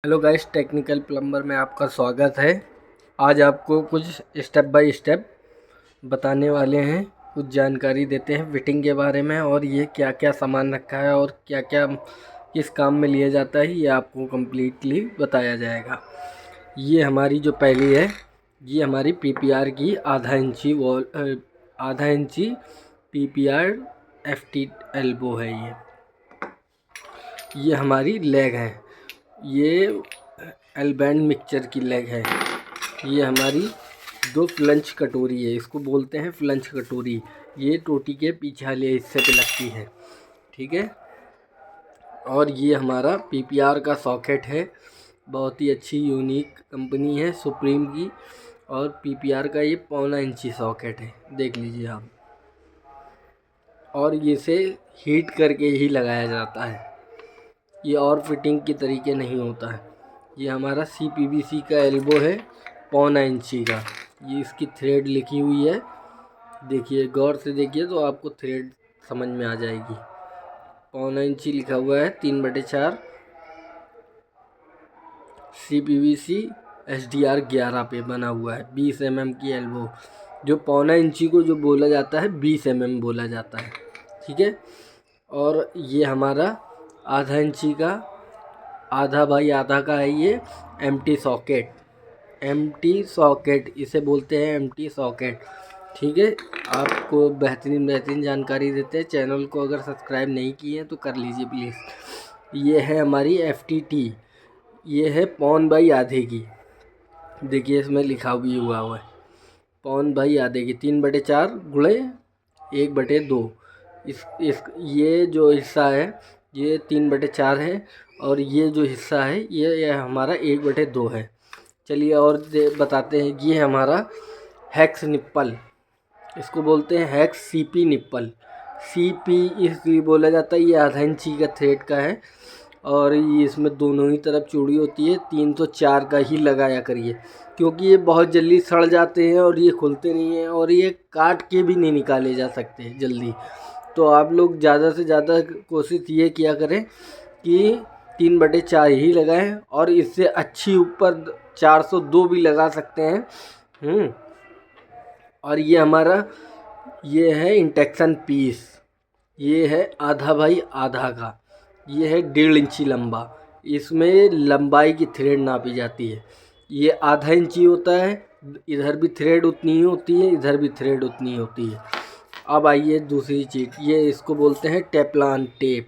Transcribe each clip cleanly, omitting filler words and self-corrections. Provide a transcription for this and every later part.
Hello guys, technical plumber में आपका स्वागत है। आज आपको कुछ स्टेप बाय स्टेप बताने वाले हैं, कुछ जानकारी देते हैं फिटिंग के बारे में और ये क्या क्या सामान रखा है और क्या क्या किस काम में लिया जाता है, ये आपको कम्प्लीटली बताया जाएगा। ये हमारी जो पहली है, ये हमारी पीपीआर की आधा इंची पीपीआर एफटी एल्बो है। ये हमारी लेग है, ये एल्बैंड मिक्सचर की लेग है। ये हमारी दो फ्लंच कटोरी है, इसको बोलते हैं फ्लंच कटोरी। ये टोटी के पीछे वाले हिस्से पे लगती है, ठीक है। और ये हमारा पीपीआर का सॉकेट है, बहुत ही अच्छी यूनिक कंपनी है सुप्रीम की। और पीपीआर का ये 1.25 इंची सॉकेट है, देख लीजिए आप। और इसे हीट करके ही लगाया जाता है, ये और फिटिंग के तरीके नहीं होता है। ये हमारा CPVC का एल्बो है 1.25 इंची का। ये इसकी थ्रेड लिखी हुई है, देखिए गौर से देखिए तो आपको थ्रेड समझ में आ जाएगी। 1.25 इंची लिखा हुआ है, 3/4 CPVC HDR 11 पे बना हुआ है। 20 mm की एल्बो, जो 1.25 इंची को जो बोला जाता है 20 mm बोला जाता है, ठीक है। और ये हमारा आधा इंची का, आधा बाई आधा का है ये एम्प्टी सॉकेट इसे बोलते हैं, एम्प्टी सॉकेट, ठीक है। आपको बेहतरीन जानकारी देते हैं। चैनल को अगर सब्सक्राइब नहीं किए तो कर लीजिए प्लीज़। ये है हमारी FTT, ये है 1/2 की, देखिए इसमें लिखा भी हुआ है 1/2 की, 3/4 गुणे 1/2। इस ये जो हिस्सा है ये 3/4 है और ये जो हिस्सा है ये हमारा 1/2 है। चलिए और बताते हैं। ये हमारा हैक्स निप्पल, इसको बोलते हैं हैक्स CP निप्पल। CP इसलिए बोला जाता है, ये आधा इंची का थ्रेड का है और ये इसमें दोनों ही तरफ चूड़ी होती है। 304 का ही लगाया करिए, क्योंकि ये बहुत जल्दी सड़ जाते हैं और ये खुलते नहीं हैं और ये काट के भी नहीं निकाले जा सकते जल्दी। तो आप लोग ज़्यादा से ज़्यादा कोशिश ये किया करें कि 3/4 ही लगाएं, और इससे अच्छी ऊपर 402 भी लगा सकते हैं। और ये हमारा ये है इंडक्शन पीस, ये है आधा बाई आधा का, ये है 1.5 इंची लंबा। इसमें लंबाई की थ्रेड नापी जाती है। ये आधा इंची होता है, इधर भी थ्रेड उतनी ही होती है, इधर भी थ्रेड उतनी ही होती है। अब आइए दूसरी चीज़, ये इसको बोलते हैं टेफ्लॉन टेप।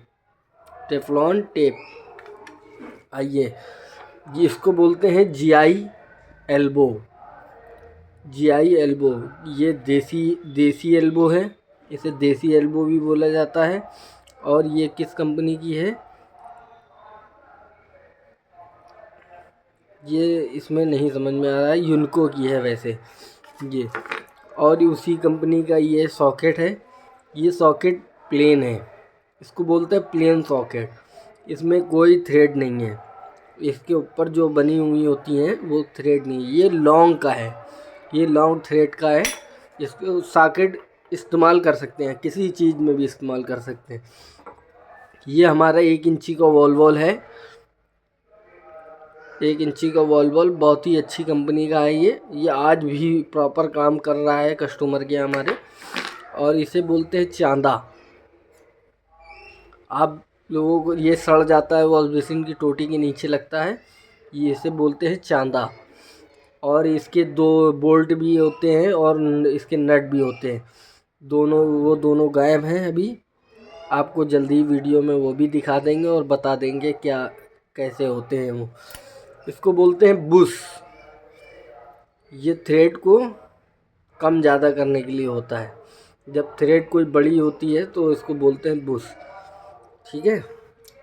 आइए, ये इसको बोलते हैं GI एल्बो। ये देसी एल्बो है, इसे देसी एल्बो भी बोला जाता है। और ये किस कंपनी की है, ये इसमें नहीं समझ में आ रहा है, यूनको की है वैसे ये। और उसी कंपनी का ये सॉकेट है। ये सॉकेट प्लेन है, इसको बोलते हैं प्लेन सॉकेट। इसमें कोई थ्रेड नहीं है, इसके ऊपर जो बनी हुई होती हैं वो थ्रेड नहीं है। ये लॉन्ग का है, ये लॉन्ग थ्रेड का है। इसको सॉकेट इस्तेमाल कर सकते हैं, किसी चीज़ में भी इस्तेमाल कर सकते हैं। ये हमारा 1 इंची का वॉल है, 1 इंची का वॉल बहुत ही अच्छी कंपनी का है ये आज भी प्रॉपर काम कर रहा है कस्टमर के हमारे। और इसे बोलते हैं चांदा। आप लोगों को ये सड़ जाता है, वॉश बेसिन की टोटी के नीचे लगता है, ये इसे बोलते हैं चांदा। और इसके 2 बोल्ट भी होते हैं और इसके नट भी होते हैं, दोनों गायब हैं अभी। आपको जल्दी वीडियो में वो भी दिखा देंगे और बता देंगे क्या कैसे होते हैं वो। इसको बोलते हैं बुश, ये थ्रेड को कम ज़्यादा करने के लिए होता है। जब थ्रेड कोई बड़ी होती है तो इसको बोलते हैं बुश, ठीक है।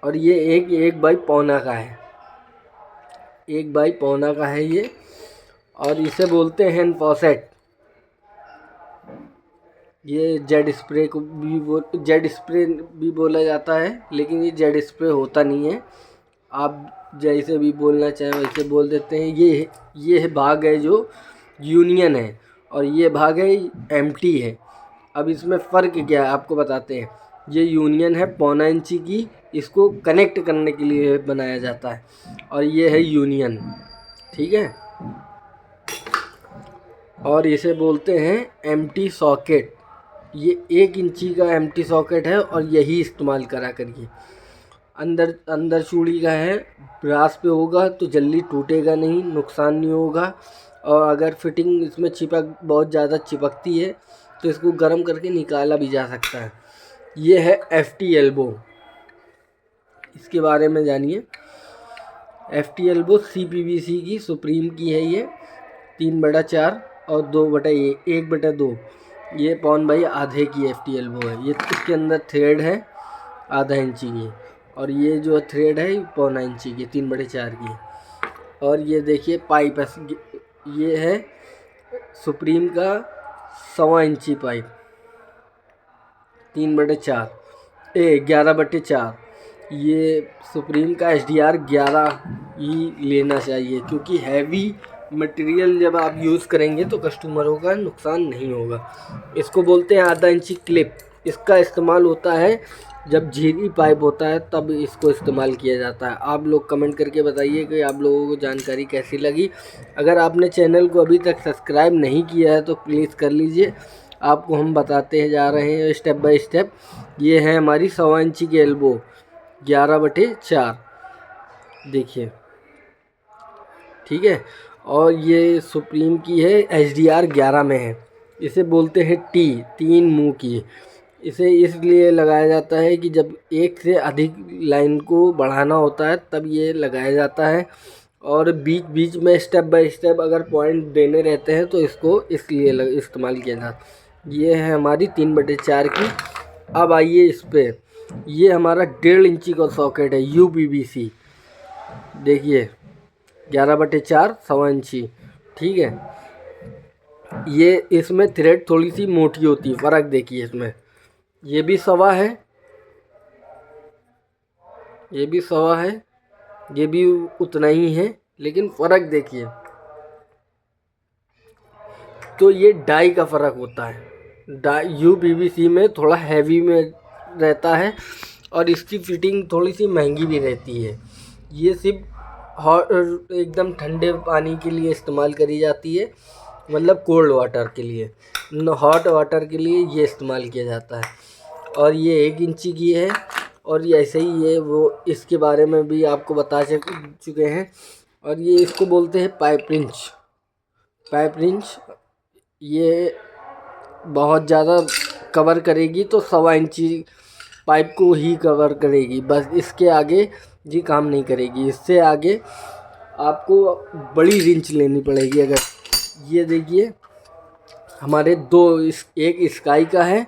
और ये 1/1 का है, 1/1 का है ये। और इसे बोलते हैं हैंड फॉसेट। ये जेड स्प्रे भी बोला जाता है, लेकिन ये जेड स्प्रे होता नहीं है। आप जैसे भी बोलना चाहें वैसे बोल देते हैं। ये भाग है जो यूनियन है और ये भाग है एम्प्टी है। अब इसमें फ़र्क क्या है आपको बताते हैं। ये यूनियन है 1.25 इंची की, इसको कनेक्ट करने के लिए बनाया जाता है। और ये है यूनियन, ठीक है। और इसे बोलते हैं एम्प्टी सॉकेट। ये 1 इंची का एम्प्टी सॉकेट है और यही इस्तेमाल करा करिए। अंदर अंदर चूड़ी का है, ब्रास पे होगा तो जल्दी टूटेगा नहीं, नुकसान नहीं होगा। और अगर फिटिंग इसमें चिपक बहुत ज़्यादा चिपकती है तो इसको गर्म करके निकाला भी जा सकता है। ये है FT एल्बो, इसके बारे में जानिए। FT एल्बो CPVC की सुप्रीम की है। ये 3/4 और 1/2, ये पौन बाई आधे की FT एल्बो है। ये इसके अंदर थ्रेड है आधा इंची की, और ये जो थ्रेड है 1.25 इंची की 3/4 की। और ये देखिए पाइप है, ये है सुप्रीम का 1.25 इंची पाइप 11/4। ये सुप्रीम का SDR 11 ही लेना चाहिए, क्योंकि हैवी मटेरियल जब आप यूज़ करेंगे तो कस्टमरों का नुकसान नहीं होगा। इसको बोलते हैं आधा इंची क्लिप। इसका इस्तेमाल होता है जब झीरी पाइप होता है, तब इसको इस्तेमाल किया जाता है। आप लोग कमेंट करके बताइए कि आप लोगों को जानकारी कैसी लगी। अगर आपने चैनल को अभी तक सब्सक्राइब नहीं किया है तो प्लीज़ कर लीजिए। आपको हम बताते जा रहे हैं स्टेप बाय स्टेप। ये है हमारी 1.25 इंची की एल्बो 11/4, देखिए, ठीक है। और ये सुप्रीम की है, SDR 11 में है। इसे बोलते हैं T, 3 मुंह की। इसे इसलिए लगाया जाता है कि जब एक से अधिक लाइन को बढ़ाना होता है तब ये लगाया जाता है। और बीच बीच में स्टेप बाय स्टेप अगर पॉइंट देने रहते हैं तो इसको इसलिए इस्तेमाल किया जाता है। ये है हमारी 3/4 की। अब आइए इस पे, ये हमारा 1.5 इंची का सॉकेट है UPVC, देखिए 11/4 1.25 इंची, ठीक है। ये इसमें थ्रेड थोड़ी सी मोटी होती है, फ़र्क देखिए इसमें। ये भी 1.25 है, ये भी 1.25 है, ये भी उतना ही है, लेकिन फ़र्क देखिए। तो ये डाई का फ़र्क होता है। डाई UPVC में थोड़ा हैवी में रहता है और इसकी फिटिंग थोड़ी सी महंगी भी रहती है। ये सिर्फ हॉट एकदम ठंडे पानी के लिए इस्तेमाल करी जाती है, मतलब कोल्ड वाटर के लिए। हॉट वाटर के लिए ये इस्तेमाल किया जाता है। और ये 1 इंची की है। और ये ऐसे ही ये वो इसके बारे में भी आपको बता चुके हैं। और ये इसको बोलते हैं पाइप रिंच। ये बहुत ज़्यादा कवर करेगी तो 1.25 इंची पाइप को ही कवर करेगी, बस। इसके आगे जी काम नहीं करेगी। इससे आगे आपको बड़ी रिंच लेनी पड़ेगी। अगर ये देखिए हमारे एक स्काई का है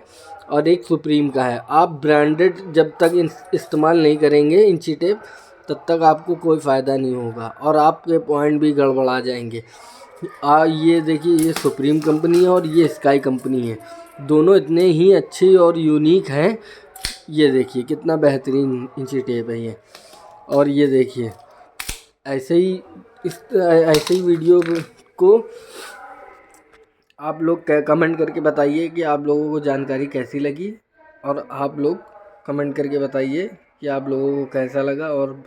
और एक सुप्रीम का है। आप ब्रांडेड जब तक इस्तेमाल नहीं करेंगे इंची टेप, तब तक आपको कोई फ़ायदा नहीं होगा और आपके पॉइंट भी गड़बड़ा जाएंगे। ये देखिए, ये सुप्रीम कंपनी है और ये स्काई कंपनी है। दोनों इतने ही अच्छे और यूनिक हैं। ये देखिए कितना बेहतरीन इंची टेप है ये। और ये देखिए ऐसे ही वीडियो को आप लोग कमेंट करके बताइए कि आप लोगों को जानकारी कैसी लगी। और आप लोग कमेंट करके बताइए कि आप लोगों को कैसा लगा। और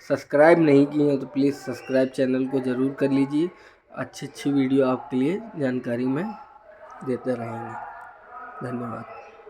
सब्सक्राइब नहीं किए हैं तो प्लीज़ सब्सक्राइब चैनल को ज़रूर कर लीजिए। अच्छी वीडियो आपके लिए जानकारी में देते रहेंगे। धन्यवाद।